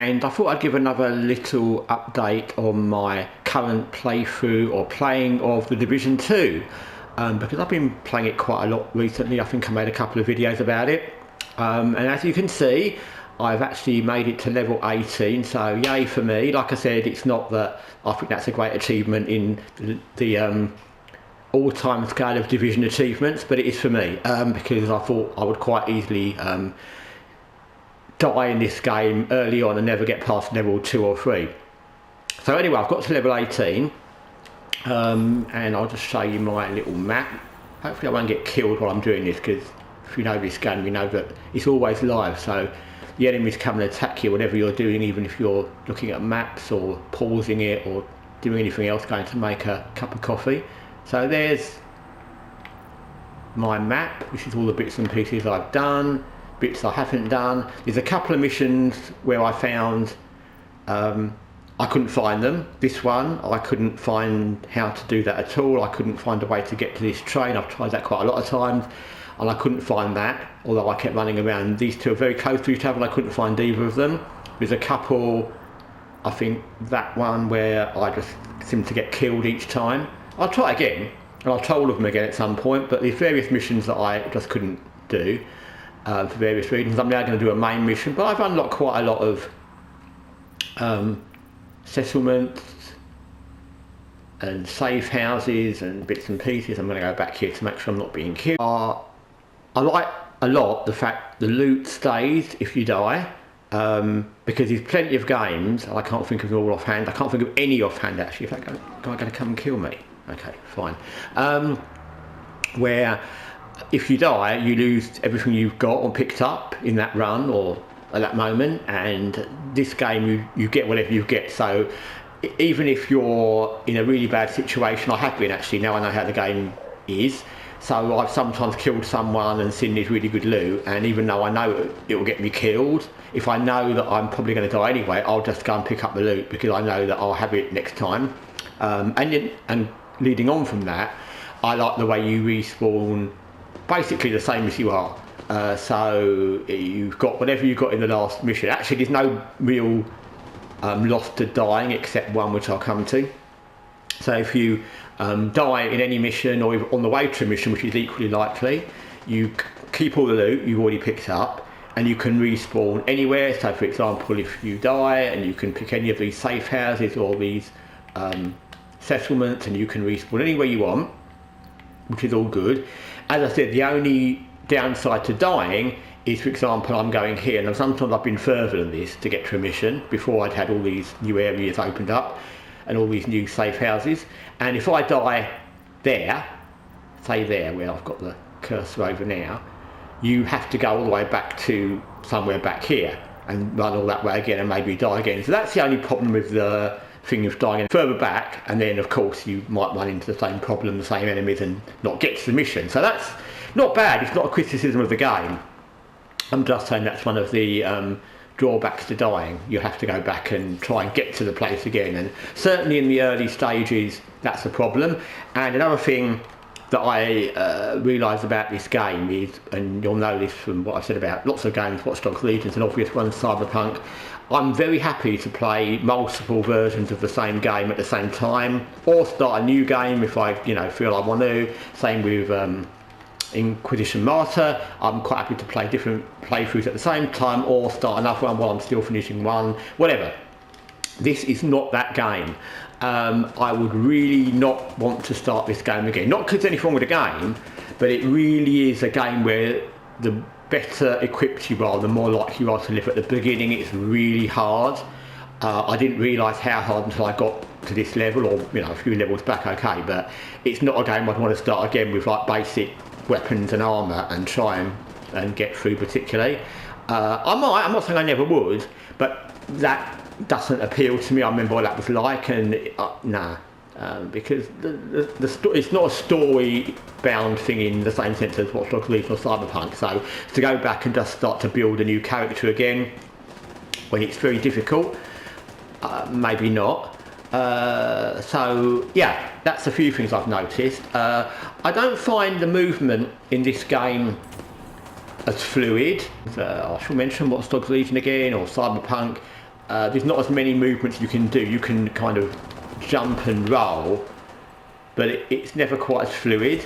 And I thought I'd give another little update on my current playthrough or playing of the Division 2 because I've been playing it quite a lot recently. I think I made a couple of videos about it, and as you can see, I've actually made it to level 18, so yay for me. Like I said, it's not that I think that's a great achievement in the all-time scale of Division achievements, but it is for me because I thought I would quite easily die in this game early on and never get past level 2 or 3. So anyway, I've got to level 18 and I'll just show you my little map. Hopefully I won't get killed while I'm doing this, because if you know this game you know that it's always live, so the enemies come and attack you whatever you're doing, even if you're looking at maps or pausing it or doing anything else, going to make a cup of coffee. So there's my map, which is all the bits and pieces I've done, bits I haven't done. There's a couple of missions where I found I couldn't find them. This one I couldn't find how to do that at all. I couldn't find a way to get to this train. I've tried that quite a lot of times and I couldn't find that, although I kept running around. These two are very close to each other and I couldn't find either of them. There's a couple, I think that one where I just seem to get killed each time. I'll try again and I'll try all of them again at some point, but there's various missions that I just couldn't do for various reasons. I'm now going to do a main mission, but I've unlocked quite a lot of settlements and safe houses and bits and pieces. I'm going to go back here to make sure I'm not being killed. I like a lot the fact the loot stays if you die, because there's plenty of games, I can't think of them all offhand, I can't think of any offhand actually. If that guy going to come and kill me? Okay, fine. Where if you die you lose everything you've got or picked up in that run or at that moment, and this game you get whatever you get. So even if you're in a really bad situation, I have been actually, now I know how the game is, so I've sometimes killed someone and seen this really good loot, and even though I know it will get me killed, if I know that I'm probably going to die anyway, I'll just go and pick up the loot because I know that I'll have it next time. And leading on from that, I like the way you respawn basically the same as you are. So you've got whatever you got in the last mission. Actually there's no real loss to dying except one which I'll come to. So if you die in any mission or on the way to a mission, which is equally likely, you keep all the loot you've already picked up and you can respawn anywhere. So for example, if you die and you can pick any of these safe houses or these settlements and you can respawn anywhere you want, which is all good. As I said, the only downside to dying is, for example, I'm going here and sometimes I've been further than this to get to a mission before I'd had all these new areas opened up and all these new safe houses, and if I die there, say there where I've got the cursor over now, you have to go all the way back to somewhere back here and run all that way again and maybe die again. So that's the only problem with the thing of dying further back, and then of course you might run into the same problem, the same enemies, and not get to the mission. So that's not bad. It's not a criticism of the game. I'm just saying that's one of the drawbacks to dying. You have to go back and try and get to the place again, and certainly in the early stages that's a problem. And another thing that I realised about this game is, and you'll know this from what I've said about lots of games, Watch Dogs Legion's an obvious one, Cyberpunk, I'm very happy to play multiple versions of the same game at the same time, or start a new game if I feel I want to. Same with Inquisition Martyr, I'm quite happy to play different playthroughs at the same time, or start another one while I'm still finishing one, whatever. This is not that game. I would really not want to start this game again. Not because there's anything wrong with the game, but it really is a game where the better equipped you are, the more likely you are to live. At the beginning it's really hard. I didn't realise how hard until I got to this level, or a few levels back, okay, but it's not a game I'd want to start again with like basic weapons and armour and try and get through particularly. I'm not saying I never would, but that doesn't appeal to me. I remember what that was like, and because it's not a story bound thing in the same sense as Watch Dogs Legion or Cyberpunk. So to go back and just start to build a new character again when it's very difficult, maybe not. So yeah, that's a few things I've noticed. I don't find the movement in this game as fluid. I shall mention Watch Dogs Legion again or Cyberpunk. there's not as many movements you can do. You can kind of jump and roll, but it's never quite as fluid.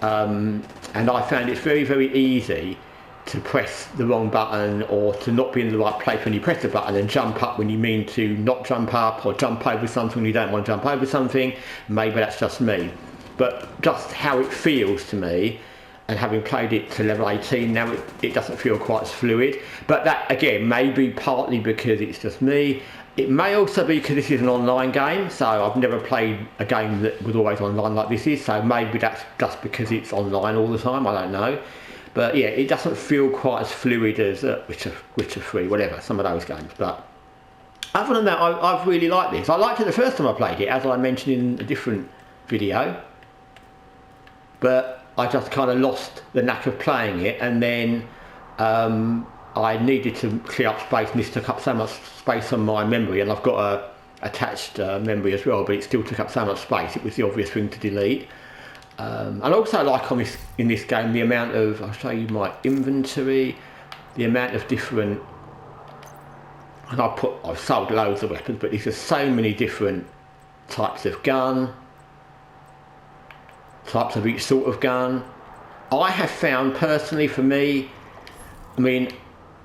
And I found it's very, very easy to press the wrong button or to not be in the right place when you press the button and jump up when you mean to not jump up, or jump over something when you don't want to jump over something. Maybe that's just me, but just how it feels to me, and having played it to level 18 now, it doesn't feel quite as fluid. But that again may be partly because it's just me. It may also be because this is an online game, so I've never played a game that was always online like this is, so maybe that's just because it's online all the time, I don't know. But yeah, it doesn't feel quite as fluid as Witcher 3, whatever, some of those games. But other than that, I've really liked this. I liked it the first time I played it, as I mentioned in a different video. But I just kind of lost the knack of playing it, and then I needed to clear up space, and this took up so much space on my memory, and I've got a attached memory as well, but it still took up so much space, it was the obvious thing to delete. And I also like in this game the amount of, I'll show you my inventory, the amount of different, and I've sold loads of weapons, but there's just so many different types of gun, types of each sort of gun. I have found personally, for me, I mean,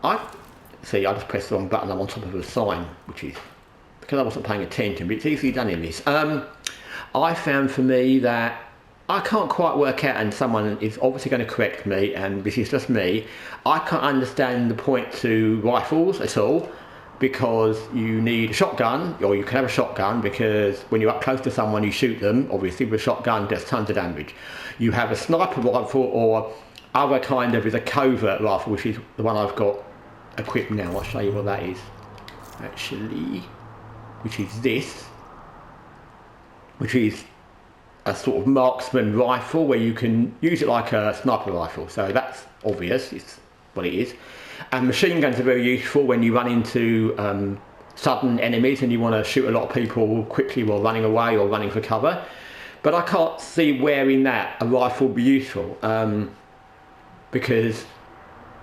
I just pressed the wrong button, I'm on top of a sign, which is because I wasn't paying attention, but it's easily done in this. I found for me that I can't quite work out, and someone is obviously going to correct me, and this is just me, I can't understand the point to rifles at all, because you need a shotgun, or you can have a shotgun, because when you're up close to someone you shoot them, obviously with a shotgun does tons of damage. You have a sniper rifle, or other kind of is a covert rifle, which is the one I've got equipped now. I'll show you what that is actually, which is this, which is a sort of marksman rifle where you can use it like a sniper rifle, so that's obvious, it's what it is. And machine guns are very useful when you run into sudden enemies and you want to shoot a lot of people quickly while running away or running for cover. But I can't see where in that a rifle would be useful, because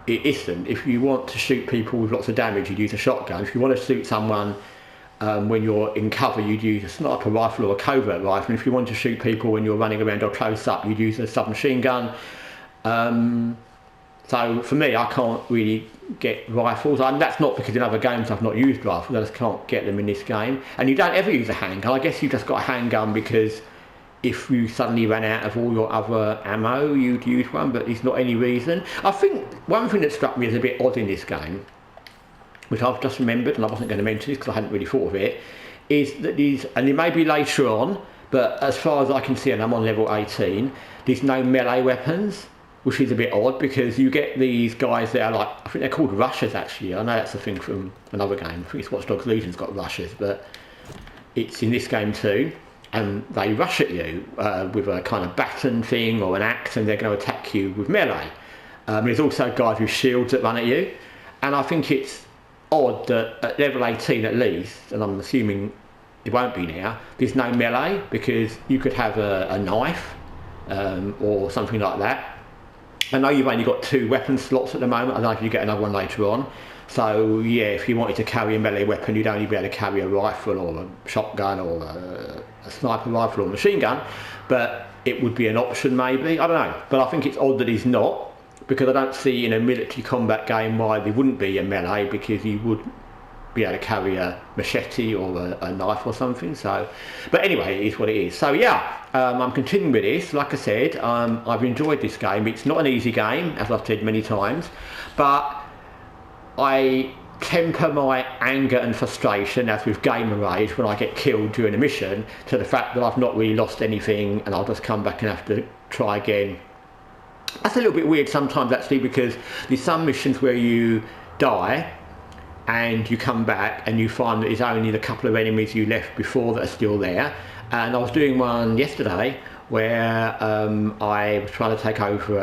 it isn't. If you want to shoot people with lots of damage, you'd use a shotgun. If you want to shoot someone when you're in cover, you'd use a sniper rifle or a covert rifle. And if you want to shoot people when you're running around or close up, you'd use a submachine gun. So for me, I can't really get rifles. That's not because in other games I've not used rifles, I just can't get them in this game. And you don't ever use a handgun. I guess you've just got a handgun because if you suddenly ran out of all your other ammo, you'd use one, but there's not any reason. I think one thing that struck me as a bit odd in this game, which I've just remembered, and I wasn't going to mention this because I hadn't really thought of it, is that these, and it may be later on, but as far as I can see, and I'm on level 18, there's no melee weapons, which is a bit odd, because you get these guys that are like, I think they're called rushers actually. I know that's a thing from another game. I think it's Watch Dogs Legion's got rushers, but it's in this game too. And they rush at you with a kind of baton thing or an axe, and they're going to attack you with melee. There's also guys with shields that run at you. And I think it's odd that at level 18 at least, and I'm assuming it won't be now, there's no melee, because you could have a knife or something like that. I know you've only got 2 weapon slots at the moment. I don't know if you get another one later on. So yeah, if you wanted to carry a melee weapon, you'd only be able to carry a rifle or a shotgun or a sniper rifle or a machine gun, but it would be an option maybe, I don't know. But I think it's odd that he's not, because I don't see in a military combat game why there wouldn't be a melee, because you would be able to carry a machete or a knife or something. So, but anyway, it is what it is. So yeah, I'm continuing with this. Like I said, I've enjoyed this game. It's not an easy game, as I've said many times, but I temper my anger and frustration, as with gamer rage, when I get killed during a mission, to the fact that I've not really lost anything and I'll just come back and have to try again. That's a little bit weird sometimes actually, because there's some missions where you die and you come back and you find that there's only the couple of enemies you left before that are still there. And I was doing one yesterday where I was trying to take over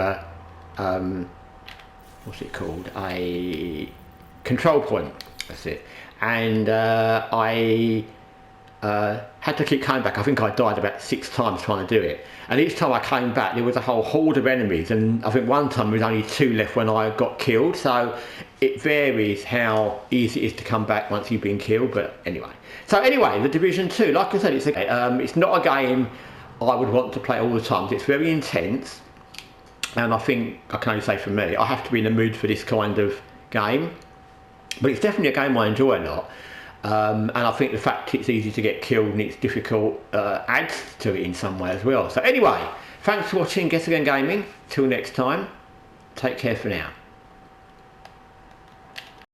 a, what's it called, a control point, that's it. And I had to keep coming back. I think I died about 6 times trying to do it, and each time I came back there was a whole horde of enemies, and I think one time there was only 2 left when I got killed. So it varies how easy it is to come back once you've been killed. But anyway, The Division 2, like I said, it's not a game I would want to play all the time. It's very intense, and I think I can only say for me, I have to be in the mood for this kind of game. But it's definitely a game I enjoy a lot. And I think the fact it's easy to get killed and it's difficult adds to it in some way as well. So anyway, thanks for watching Guessagaingaming. Till next time, take care for now.